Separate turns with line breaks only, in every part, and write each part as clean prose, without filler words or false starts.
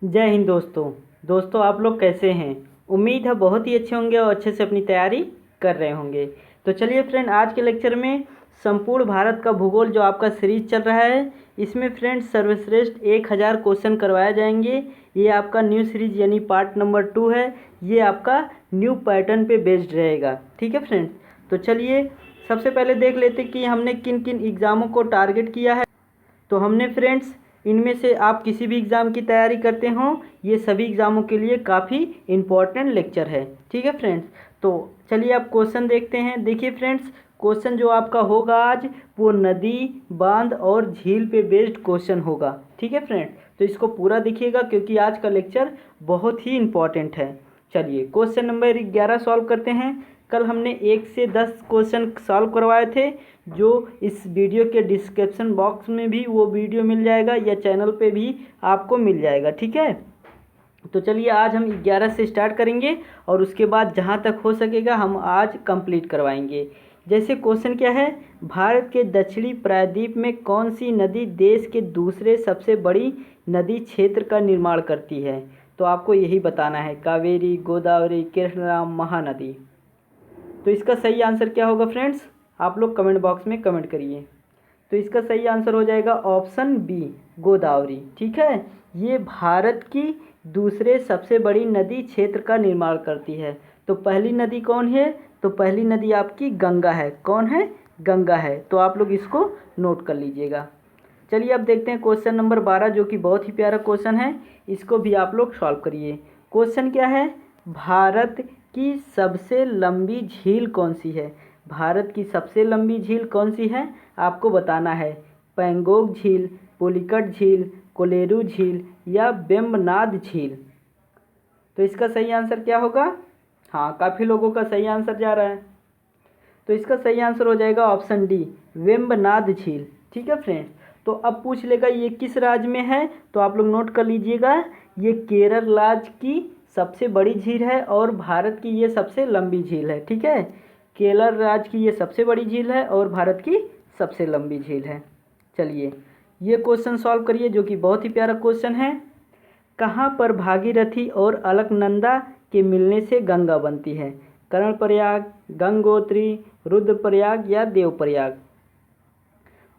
जय हिंद दोस्तों आप लोग कैसे हैं। उम्मीद है बहुत ही अच्छे होंगे और अच्छे से अपनी तैयारी कर रहे होंगे। तो चलिए फ्रेंड, आज के लेक्चर में संपूर्ण भारत का भूगोल जो आपका सीरीज चल रहा है, इसमें फ्रेंड सर्वश्रेष्ठ 1000 क्वेश्चन करवाए जाएंगे। ये आपका न्यू सीरीज यानी पार्ट नंबर 2 है। ये आपका न्यू पैटर्न पे बेस्ड रहेगा। ठीक है फ्रेंड्स, तो चलिए सबसे पहले देख लेते कि हमने किन किन एग्ज़ामों को टारगेट किया है। तो हमने फ्रेंड्स इनमें से आप किसी भी एग्ज़ाम की तैयारी करते हों, ये सभी एग्ज़ामों के लिए काफ़ी इम्पॉर्टेंट लेक्चर है। ठीक है फ्रेंड्स, तो चलिए आप क्वेश्चन देखते हैं। देखिए फ्रेंड्स, क्वेश्चन जो आपका होगा आज वो नदी, बांध और झील पे बेस्ड क्वेश्चन होगा। ठीक है फ्रेंड्स, तो इसको पूरा देखिएगा क्योंकि आज का लेक्चर बहुत ही इम्पॉर्टेंट है। चलिए क्वेश्चन नंबर 11 सॉल्व करते हैं। कल हमने 1 से 10 क्वेश्चन सॉल्व करवाए थे, जो इस वीडियो के डिस्क्रिप्शन बॉक्स में भी वो वीडियो मिल जाएगा या चैनल पे भी आपको मिल जाएगा। ठीक है, तो चलिए आज हम 11 से स्टार्ट करेंगे और उसके बाद जहाँ तक हो सकेगा हम आज कंप्लीट करवाएंगे। जैसे क्वेश्चन क्या है, भारत के दक्षिणी प्रायद्वीप में कौन सी नदी देश के दूसरे सबसे बड़ी नदी क्षेत्र का निर्माण करती है। तो आपको यही बताना है, कावेरी, गोदावरी, कृष्णा, महानदी। तो इसका सही आंसर क्या होगा फ्रेंड्स, आप लोग कमेंट बॉक्स में कमेंट करिए। तो इसका सही आंसर हो जाएगा ऑप्शन बी, गोदावरी। ठीक है, ये भारत की दूसरे सबसे बड़ी नदी क्षेत्र का निर्माण करती है। तो पहली नदी कौन है, तो पहली नदी आपकी गंगा है। कौन है, गंगा है। तो आप लोग इसको नोट कर लीजिएगा। चलिए अब देखते हैं क्वेश्चन नंबर 12, जो कि बहुत ही प्यारा क्वेश्चन है। इसको भी आप लोग सॉल्व करिए। क्वेश्चन क्या है, भारत की सबसे लंबी झील कौन सी है। भारत की सबसे लंबी झील कौन सी है आपको बताना है। पैंगोंग झील, पुलिकट झील, कोलेरू झील या वेम्बनाड झील। तो इसका सही आंसर क्या होगा। हाँ, काफ़ी लोगों का सही आंसर जा रहा है। तो इसका सही आंसर हो जाएगा ऑप्शन डी, वेम्बनाड झील। ठीक है फ्रेंड्स, तो अब पूछ लेगा ये किस राज्य में है, तो आप लोग नोट कर लीजिएगा। ये केरल राज्य की सबसे बड़ी झील है और भारत की ये सबसे लंबी झील है। ठीक है, केरल राज्य की ये सबसे बड़ी झील है और भारत की सबसे लंबी झील है। चलिए ये क्वेश्चन सॉल्व करिए, जो कि बहुत ही प्यारा क्वेश्चन है। कहाँ पर भागीरथी और अलकनंदा के मिलने से गंगा बनती है। कर्णप्रयाग, गंगोत्री, रुद्रप्रयाग या देवप्रयाग।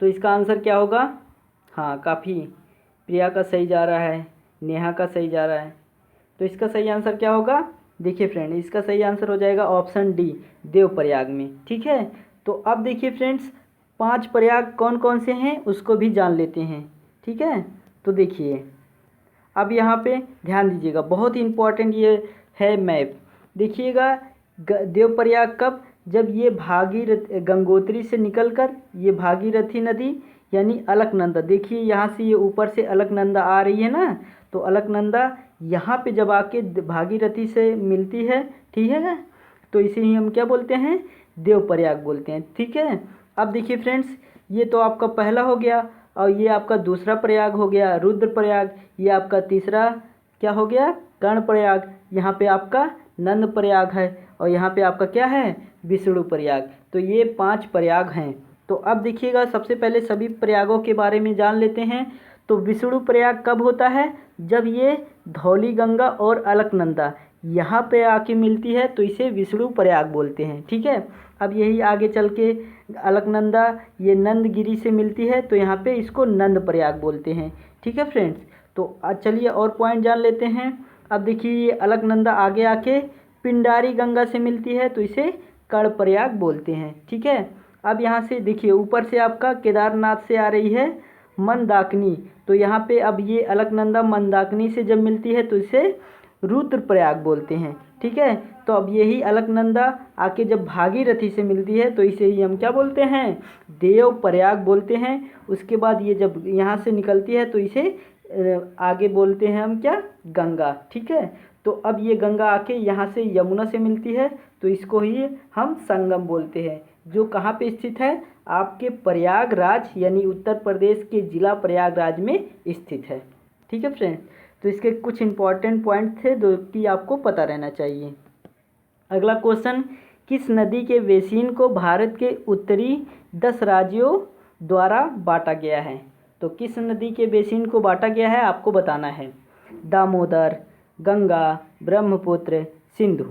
तो इसका आंसर क्या होगा। हाँ, काफ़ी प्रिया का सही जा रहा है, नेहा का सही जा रहा है। तो इसका सही आंसर क्या होगा। देखिए फ्रेंड, इसका सही आंसर हो जाएगा ऑप्शन डी, देवप्रयाग में। ठीक है, तो अब देखिए फ्रेंड्स, 5 प्रयाग कौन कौन से हैं उसको भी जान लेते हैं। ठीक है, तो देखिए अब यहाँ पे ध्यान दीजिएगा, बहुत ही इम्पोर्टेंट ये है मैप। देखिएगा देवप्रयाग कब, जब ये गंगोत्री से निकलकर ये भागीरथी नदी यानी अलकनंदा, देखिए यहाँ से ये ऊपर से अलकनंदा आ रही है ना, तो अलकनंदा यहाँ पे जब आके भागीरथी से मिलती है, ठीक है, तो इसे ही हम क्या बोलते हैं, देवप्रयाग बोलते हैं। ठीक है, अब देखिए फ्रेंड्स, ये तो आपका पहला हो गया और ये आपका दूसरा प्रयाग हो गया रुद्रप्रयाग। ये आपका तीसरा क्या हो गया, कर्णप्रयाग। यहाँ पे आपका नंद प्रयाग है और यहाँ पे आपका क्या है, विष्णु प्रयाग। तो ये 5 प्रयाग हैं। तो अब देखिएगा, सबसे पहले सभी प्रयागों के बारे में जान लेते हैं। तो विष्णु प्रयाग कब होता है, जब ये धौली गंगा और अलकनंदा यहाँ पे आके मिलती है, तो इसे विष्णु प्रयाग बोलते हैं। ठीक है, अब यही आगे चल के अलकनंदा ये नंदगिरी से मिलती है, तो यहाँ पे इसको नंद प्रयाग बोलते हैं। ठीक है फ्रेंड्स, तो चलिए और पॉइंट जान लेते हैं। अब देखिए ये अलकनंदा आगे आके पिंडारी गंगा से मिलती है, तो इसे कर्णप्रयाग बोलते हैं। ठीक है, अब यहाँ से देखिए ऊपर से आपका केदारनाथ से आ रही है मंदाकिनी, तो यहाँ पे अब ये अलकनंदा मंदाकिनी से जब मिलती है तो इसे रुद्रप्रयाग बोलते हैं। ठीक है, तो अब यही अलकनंदा आके जब भागीरथी से मिलती है तो इसे ही हम क्या बोलते हैं, देवप्रयाग बोलते हैं। उसके बाद ये जब यहाँ से निकलती है तो इसे आगे बोलते हैं हम क्या, गंगा। ठीक है, तो अब ये गंगा आके यहाँ से यमुना से मिलती है, तो इसको ही हम संगम बोलते हैं, जो कहाँ पे स्थित है, आपके प्रयागराज यानी उत्तर प्रदेश के जिला प्रयागराज में स्थित है। ठीक है फ्रेंड, तो इसके कुछ इंपॉर्टेंट पॉइंट थे जो कि आपको पता रहना चाहिए। अगला क्वेश्चन, किस नदी के बेसिन को भारत के उत्तरी 10 राज्यों द्वारा बांटा गया है। तो किस नदी के बेसिन को बांटा गया है आपको बताना है। दामोदर, गंगा, ब्रह्मपुत्र, सिंधु।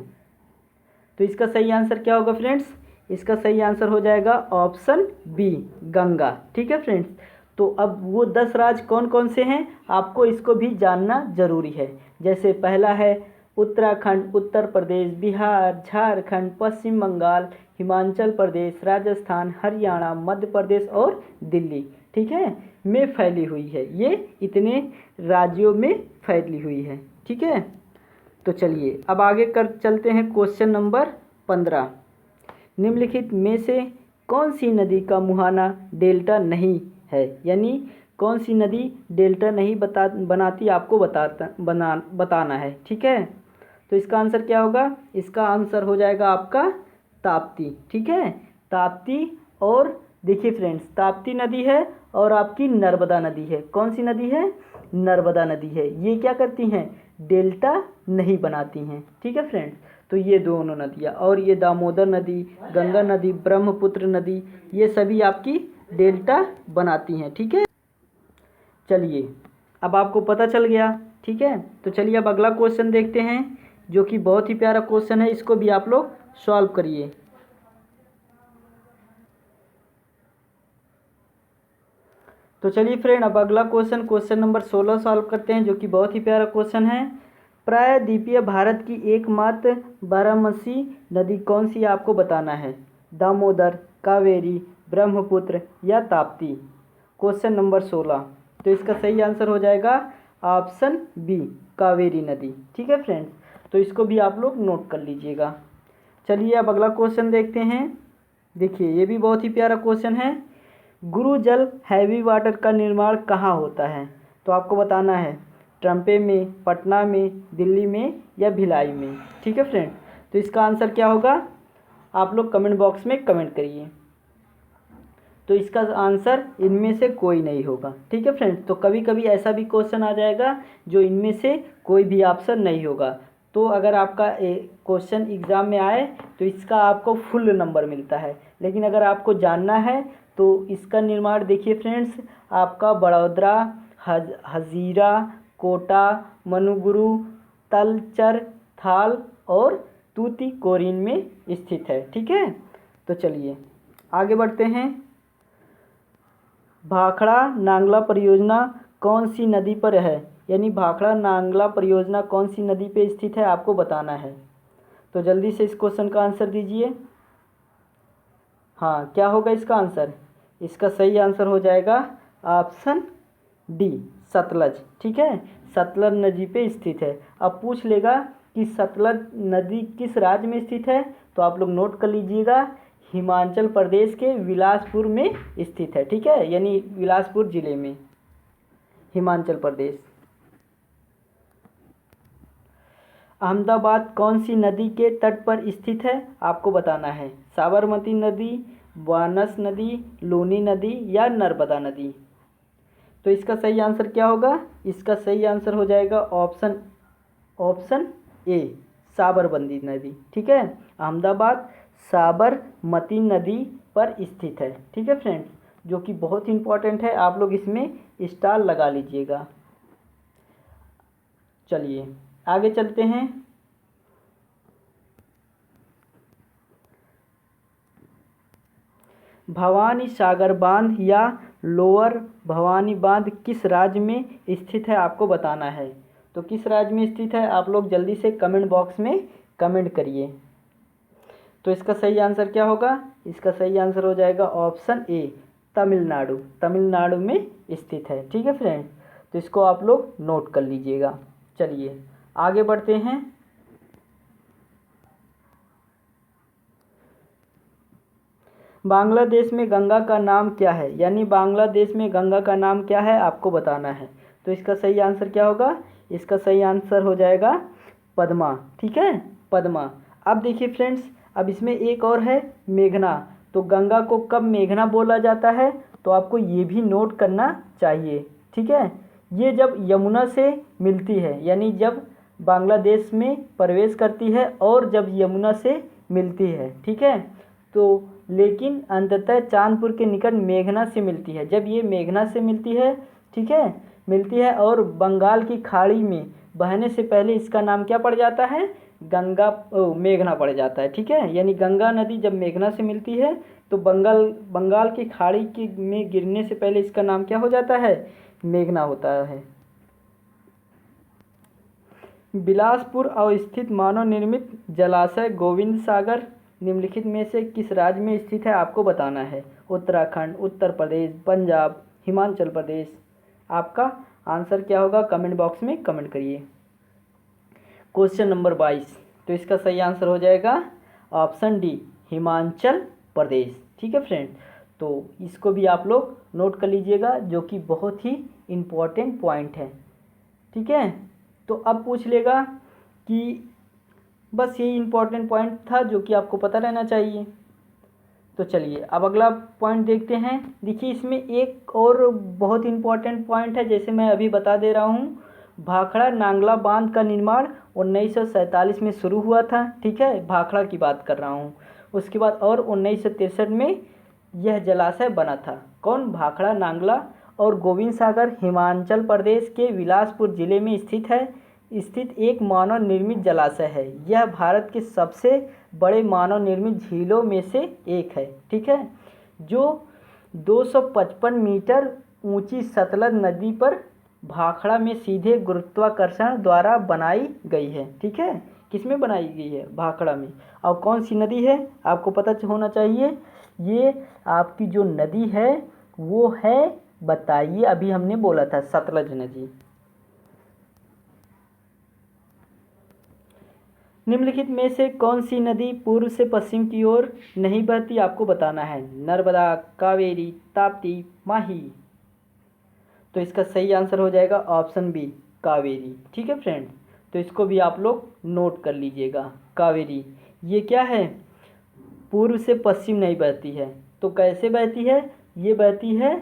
तो इसका सही आंसर क्या होगा फ्रेंड्स? इसका सही आंसर हो जाएगा ऑप्शन बी, गंगा। ठीक है फ्रेंड्स। तो अब वो 10 राज्य कौन कौन से हैं आपको इसको भी जानना जरूरी है। जैसे पहला है उत्तराखंड, उत्तर प्रदेश, बिहार, झारखंड, पश्चिम बंगाल, हिमाचल प्रदेश, राजस्थान, हरियाणा, मध्य प्रदेश और दिल्ली। ठीक है, में फैली हुई है, ये इतने राज्यों में फैली हुई है। ठीक है, तो चलिए अब आगे कर चलते हैं क्वेश्चन नंबर 15। निम्नलिखित में से कौन सी नदी का मुहाना डेल्टा नहीं है, यानी कौन सी नदी डेल्टा नहीं बनाती आपको बताना है। ठीक है, तो इसका आंसर क्या होगा? इसका आंसर हो जाएगा आपका ताप्ती। ठीक है, ताप्ती। और देखिए फ्रेंड्स, ताप्ती नदी है और आपकी नर्मदा नदी है। कौन सी नदी है? नर्मदा नदी है। ये क्या करती हैं? डेल्टा नहीं बनाती हैं। ठीक है फ्रेंड्स, तो ये दोनों नदियाँ, और ये दामोदर नदी, गंगा नदी, ब्रह्मपुत्र नदी, ये सभी आपकी डेल्टा बनाती हैं। ठीक है, चलिए अब आपको पता चल गया। ठीक है, तो चलिए अब अगला क्वेश्चन देखते हैं, जो कि बहुत ही प्यारा क्वेश्चन है। इसको भी आप लोग सॉल्व करिए। तो चलिए फ्रेंड, अब अगला क्वेश्चन नंबर 16 सॉल्व करते हैं, जो कि बहुत ही प्यारा क्वेश्चन है। प्रायद्वीपीय भारत की एकमात्र बारहमासी नदी कौन सी आपको बताना है? दामोदर, कावेरी, ब्रह्मपुत्र या ताप्ती। Question number 16। तो इसका सही आंसर हो जाएगा ऑप्शन बी, कावेरी नदी। ठीक है फ्रेंड्स, तो इसको भी आप लोग नोट कर लीजिएगा। चलिए अब अगला क्वेश्चन देखते हैं। देखिए ये भी बहुत ही प्यारा क्वेश्चन है। गुरु जल हैवी वाटर का निर्माण कहाँ होता है? तो आपको बताना है ट्रम्पे में, पटना में, दिल्ली में या भिलाई में। ठीक है फ्रेंड, तो इसका आंसर क्या होगा आप लोग कमेंट बॉक्स में कमेंट करिए। तो इसका आंसर इनमें से कोई नहीं होगा। ठीक है फ्रेंड्स, तो कभी कभी ऐसा भी क्वेश्चन आ जाएगा जो इनमें से कोई भी ऑप्शन नहीं होगा। तो अगर आपका क्वेश्चन एग्ज़ाम में आए तो इसका आपको फुल नंबर मिलता है। लेकिन अगर आपको जानना है तो इसका निर्माण देखिए फ्रेंड्स, आपका बड़ौदरा, हजीरा, कोटा, मनुगुरु, तलचर, थाल और तूतीकोरिन में स्थित है। ठीक है, तो चलिए आगे बढ़ते हैं। भाखड़ा नांगला परियोजना कौन सी नदी पर है? यानी भाखड़ा नांगला परियोजना कौन सी नदी पे स्थित है आपको बताना है। तो जल्दी से इस क्वेश्चन का आंसर दीजिए। हाँ, क्या होगा इसका आंसर? इसका सही आंसर हो जाएगा ऑप्शन डी, सतलज। ठीक है, सतलज नदी पे स्थित है। अब पूछ लेगा कि सतलज नदी किस राज्य में स्थित है, तो आप लोग नोट कर लीजिएगा, हिमाचल प्रदेश के बिलासपुर में स्थित है। ठीक है, यानी बिलासपुर जिले में, हिमाचल प्रदेश। अहमदाबाद कौन सी नदी के तट पर स्थित है आपको बताना है? साबरमती नदी, बानस नदी, लूनी नदी या नर्मदा नदी। तो इसका सही आंसर क्या होगा? इसका सही आंसर हो जाएगा ऑप्शन ए, साबरमती नदी। ठीक है, अहमदाबाद साबरमती नदी पर स्थित है। ठीक है फ्रेंड्स, जो कि बहुत ही इम्पोर्टेंट है, आप लोग इसमें स्टार लगा लीजिएगा। चलिए आगे चलते हैं। भवानी सागर बांध या लोअर भवानी बांध किस राज्य में स्थित है आपको बताना है। तो किस राज्य में स्थित है आप लोग जल्दी से कमेंट बॉक्स में कमेंट करिए। तो इसका सही आंसर क्या होगा? इसका सही आंसर हो जाएगा ऑप्शन ए, तमिलनाडु। तमिलनाडु में स्थित है। ठीक है फ्रेंड्स, तो इसको आप लोग नोट कर लीजिएगा। चलिए आगे बढ़ते हैं। बांग्लादेश में गंगा का नाम क्या है? यानी बांग्लादेश में गंगा का नाम क्या है आपको बताना है। तो इसका सही आंसर क्या होगा? इसका सही आंसर हो जाएगा पद्मा। ठीक है, पद्मा। अब देखिए फ्रेंड्स, अब इसमें एक और है मेघना। तो गंगा को कब मेघना बोला जाता है तो आपको ये भी नोट करना चाहिए। ठीक है, ये जब यमुना से मिलती है, यानी जब बांग्लादेश में प्रवेश करती है और जब यमुना से मिलती है। ठीक है, तो लेकिन अंततः चांदपुर के निकट मेघना से मिलती है। जब ये मेघना से मिलती है, ठीक है, मिलती है और बंगाल की खाड़ी में बहने से पहले इसका नाम क्या पड़ जाता है, गंगा मेघना पड़ जाता है। ठीक है, यानी गंगा नदी जब मेघना से मिलती है तो बंगाल की खाड़ी की में गिरने से पहले इसका नाम क्या हो जाता है, मेघना होता है। बिलासपुर अवस्थित मानव निर्मित जलाशय गोविंद सागर निम्नलिखित में से किस राज्य में स्थित है, आपको बताना है। उत्तराखंड, उत्तर प्रदेश, पंजाब, हिमाचल प्रदेश। आपका आंसर क्या होगा, कमेंट बॉक्स में कमेंट करिए। क्वेश्चन नंबर 22, तो इसका सही आंसर हो जाएगा ऑप्शन डी, हिमाचल प्रदेश। ठीक है फ्रेंड, तो इसको भी आप लोग नोट कर लीजिएगा, जो कि बहुत ही इम्पोर्टेंट पॉइंट है। ठीक है, तो अब पूछ लेगा कि बस यही इम्पोर्टेंट पॉइंट था जो कि आपको पता रहना चाहिए। तो चलिए अब अगला पॉइंट देखते हैं। देखिए इसमें एक और बहुत इम्पोर्टेंट पॉइंट है, जैसे मैं अभी बता दे रहा हूँ, भाखड़ा नांगला बांध का निर्माण 1947 में शुरू हुआ था। ठीक है, भाखड़ा की बात कर रहा हूँ। उसके बाद और 1963 में यह जलाशय बना था। कौन, भाखड़ा नांगला। और गोविंद सागर हिमाचल प्रदेश के बिलासपुर जिले में स्थित एक मानव निर्मित जलाशय है। यह भारत के सबसे बड़े मानव निर्मित झीलों में से एक है। ठीक है, जो 255 मीटर ऊंची सतलज नदी पर भाखड़ा में सीधे गुरुत्वाकर्षण द्वारा बनाई गई है। ठीक है, किसमें बनाई गई है, भाखड़ा में। और कौन सी नदी है, आपको पता होना चाहिए। ये आपकी जो नदी है वो है, बताइए, अभी हमने बोला था सतलज नदी। निम्नलिखित में से कौन सी नदी पूर्व से पश्चिम की ओर नहीं बहती, आपको बताना है। नर्मदा, कावेरी, ताप्ती, माही। तो इसका सही आंसर हो जाएगा ऑप्शन बी, कावेरी। ठीक है फ्रेंड, तो इसको भी आप लोग नोट कर लीजिएगा। कावेरी ये क्या है, पूर्व से पश्चिम नहीं बहती है। तो कैसे बहती है, ये बहती है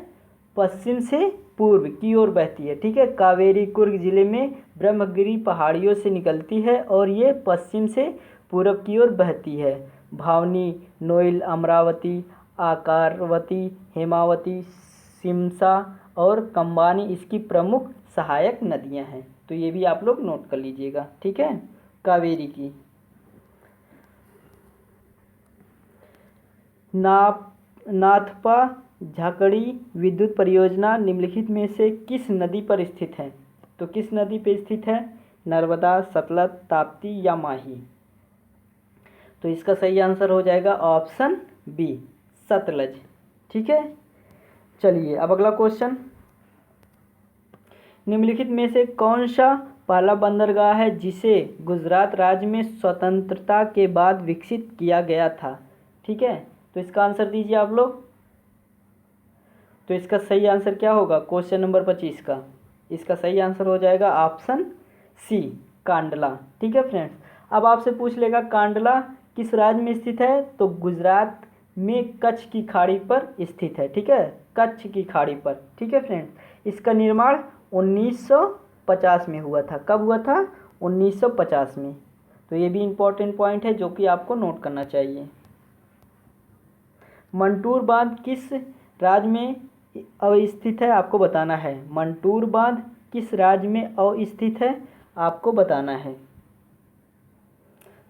पश्चिम से पूर्व की ओर बहती है। ठीक है, कावेरी कुर्ग जिले में ब्रह्मगिरी पहाड़ियों से निकलती है और ये पश्चिम से पूर्व की ओर बहती है। भावनी, नोइल, अमरावती, आकारवती, हेमावती, सिमसा और कंबानी इसकी प्रमुख सहायक नदियां हैं। तो ये भी आप लोग नोट कर लीजिएगा। ठीक है, कावेरी की। नाथपा झाकड़ी विद्युत परियोजना निम्नलिखित में से किस नदी पर स्थित है। तो किस नदी पर स्थित है, नर्मदा, सतलज, ताप्ती या माही। तो इसका सही आंसर हो जाएगा ऑप्शन बी, सतलज। ठीक है, चलिए अब अगला क्वेश्चन। निम्नलिखित में से कौन सा पहला बंदरगाह है जिसे गुजरात राज्य में स्वतंत्रता के बाद विकसित किया गया था। ठीक है, तो इसका आंसर दीजिए आप लोग। तो इसका सही आंसर क्या होगा, क्वेश्चन नंबर 25 का। इसका सही आंसर हो जाएगा ऑप्शन सी, कांडला। ठीक है फ्रेंड्स, अब आपसे पूछ लेगा कांडला किस राज्य में स्थित है। तो गुजरात में कच्छ की खाड़ी पर स्थित है। ठीक है, कच्छ की खाड़ी पर। ठीक है फ्रेंड्स, इसका निर्माण 1950 में हुआ था। कब हुआ था, 1950 में। तो ये भी इम्पोर्टेंट पॉइंट है जो कि आपको नोट करना चाहिए। मंटूर बांध किस राज्य में अवस्थित है, आपको बताना है। मंटूर बांध किस राज्य में अवस्थित है, आपको बताना है।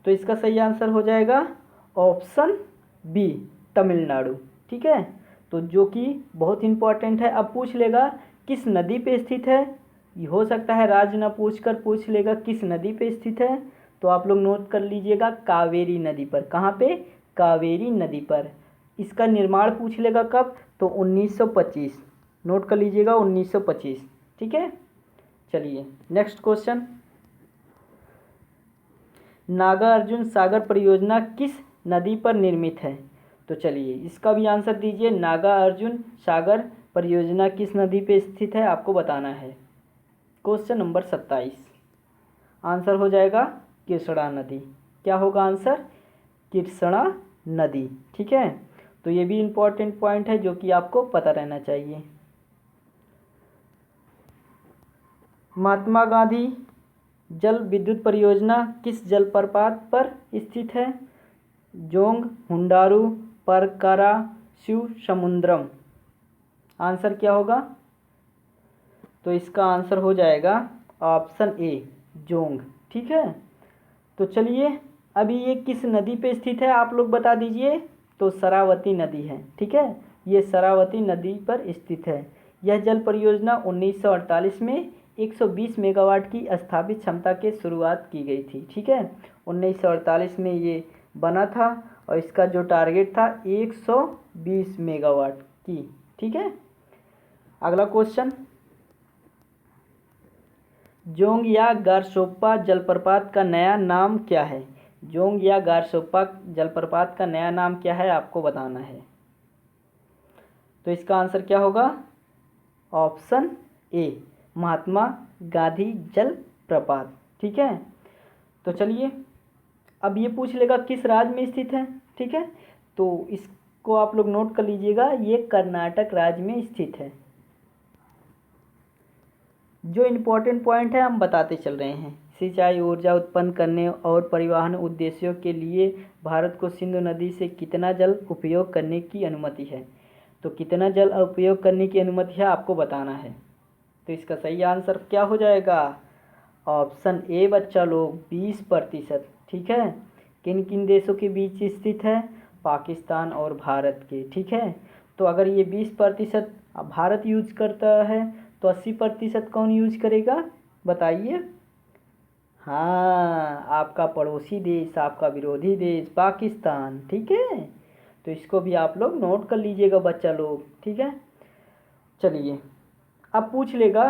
तो इसका सही आंसर हो जाएगा ऑप्शन बी, तमिलनाडु। ठीक है, तो जो कि बहुत इंपॉर्टेंट है। अब पूछ लेगा किस नदी पे स्थित है, हो सकता है राज्य ना पूछ लेगा किस नदी पे स्थित है। तो आप लोग नोट कर लीजिएगा, कावेरी नदी पर। कहाँ पे, कावेरी नदी पर। इसका निर्माण पूछ लेगा कब, तो 1925। नोट कर लीजिएगा 1925। ठीक है, चलिए नेक्स्ट क्वेश्चन। नागार्जुन सागर परियोजना किस नदी पर निर्मित है। तो चलिए इसका भी आंसर दीजिए। नागार्जुन सागर परियोजना किस नदी पे स्थित है, आपको बताना है। क्वेश्चन नंबर 27, आंसर हो जाएगा कृष्णा नदी। क्या होगा आंसर, कृष्णा नदी। ठीक है, तो ये भी इम्पोर्टेंट पॉइंट है जो कि आपको पता रहना चाहिए। महात्मा गांधी जल विद्युत परियोजना किस जलप्रपात पर स्थित है। जोंग, हुंडारू, परकारा, शिव समुद्रम। आंसर क्या होगा, तो इसका आंसर हो जाएगा ऑप्शन ए, जोंग। ठीक है, तो चलिए अभी ये किस नदी पे स्थित है आप लोग बता दीजिए। तो शरावती नदी है। ठीक है, ये शरावती नदी पर स्थित है। यह जल परियोजना 1948 में 120 मेगावाट की स्थापित क्षमता के शुरुआत की गई थी। ठीक है, 1948 में ये बना था और इसका जो टारगेट था 120 मेगावाट की। ठीक है, अगला क्वेश्चन, जोंग या गारशोप्पा जलप्रपात का नया नाम क्या है? जोंग या गारशोप्पा जलप्रपात का नया नाम क्या है आपको बताना है। तो इसका आंसर क्या होगा? ऑप्शन ए, महात्मा गांधी जलप्रपात। ठीक है, तो चलिए अब ये पूछ लेगा किस राज्य में स्थित है। ठीक है, तो इसको आप लोग नोट कर लीजिएगा, ये कर्नाटक राज्य में स्थित है। जो इम्पोर्टेंट पॉइंट है हम बताते चल रहे हैं। सिंचाई, ऊर्जा उत्पन्न करने और परिवहन उद्देश्यों के लिए भारत को सिंधु नदी से कितना जल उपयोग करने की अनुमति है? तो कितना जल उपयोग करने की अनुमति है आपको बताना है। तो इसका सही आंसर क्या हो जाएगा? ऑप्शन ए बच्चा लोग, 20%। ठीक है, किन किन देशों के बीच स्थित है? पाकिस्तान और भारत के। ठीक है, तो अगर ये 20% भारत यूज करता है तो 80% कौन यूज करेगा बताइए? हाँ, आपका पड़ोसी देश, आपका विरोधी देश पाकिस्तान। ठीक है, तो इसको भी आप लोग नोट कर लीजिएगा बच्चा लोग। ठीक है, चलिए अब पूछ लेगा।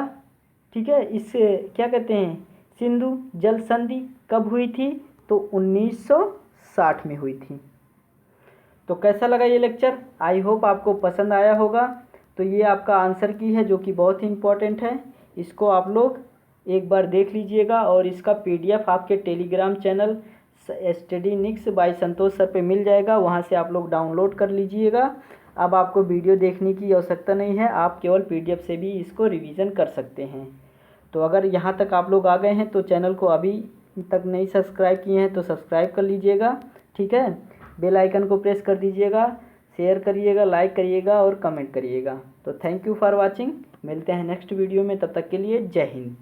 ठीक है, इससे क्या कहते हैं, सिंधु जल संधि कब हुई थी? तो 1960 में हुई थी। तो कैसा लगा ये लेक्चर? आई होप आपको पसंद आया होगा। तो ये आपका आंसर की है जो कि बहुत ही इम्पोर्टेंट है। इसको आप लोग एक बार देख लीजिएगा और इसका पीडीएफ आपके टेलीग्राम चैनल स्टडी निक्स बाय संतोष सर पे मिल जाएगा, वहाँ से आप लोग डाउनलोड कर लीजिएगा। अब आपको वीडियो देखने की आवश्यकता नहीं है, आप केवल पीडीएफ से भी इसको रिवीजन कर सकते हैं। तो अगर यहाँ तक आप लोग आ गए हैं तो चैनल को अभी तक नहीं सब्सक्राइब किए हैं तो सब्सक्राइब कर लीजिएगा। ठीक है, बेल आइकन को प्रेस कर दीजिएगा, शेयर करिएगा, लाइक करिएगा और कमेंट करिएगा। तो थैंक यू फॉर वाचिंग, मिलते हैं नेक्स्ट वीडियो में, तब तक के लिए जय हिंद।